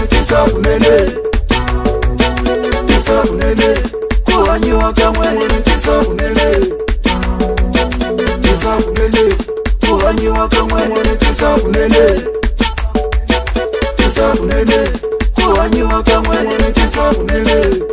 Tisa Kunene, Tisa Kunene, kuhanyiwa kamwe ni Tisa Kunene, Tisa Kunene, kuhanyiwa kamwe ni Tisa Kunene, Tisa Kunene, kuhanyiwa kamwe ni Tisa Kunene.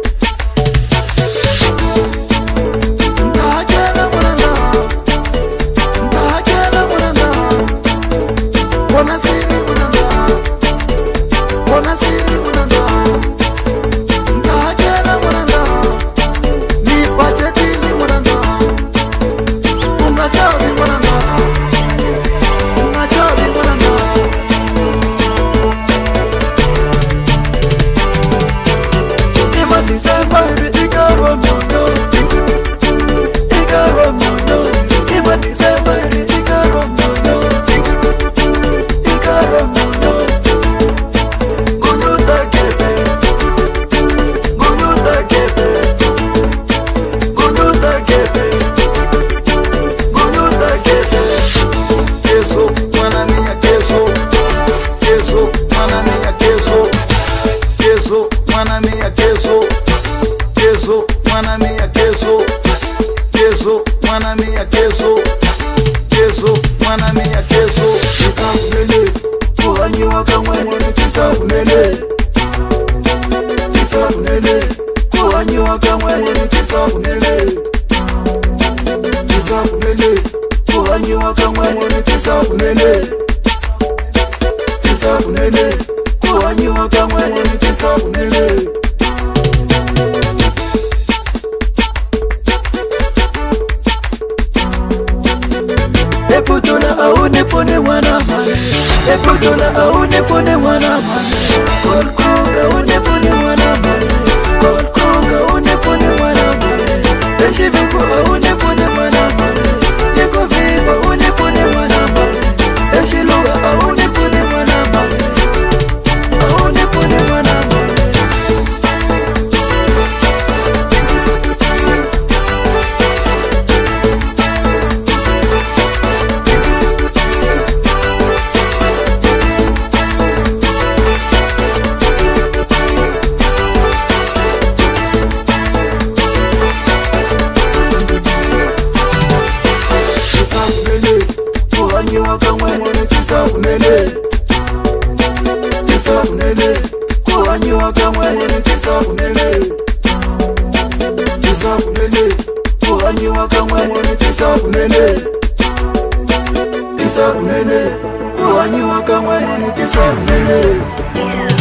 Queso, mwana mia queso, queso, mwana mia queso, queso, mwana mia queso. Tisa Kunene, kuhanyiwa kamwe ni Tisa Kunene, Tisa Kunene, kuhanyiwa kamwe ni Tisa Kunene, Tisa Kunene, kuhanyiwa kamwe ni Tisa Kunene, Tisa Kunene, kuhanyiwa kamwe ni Tisa Kunene. Eputula aune pone wana mane, eputula aune pone wana mane, kolkunga une pone wana mane, kolkunga une pone wana mane, eshiviku aune pone wana mane, yeko viva une pone wana mane, eshiluga aune pone wana mane, aune pone wana mane. Kuhanyiwa kamwe ni Tisa Kunene, Tisa Kunene, kuhanyiwa kamwe ni Tisa Kunene, Tisa Kunene, kuhanyiwa kamwe ni Tisa Kunene, Tisa Kunene, kuhanyiwa kamwe ni Tisa Kunene.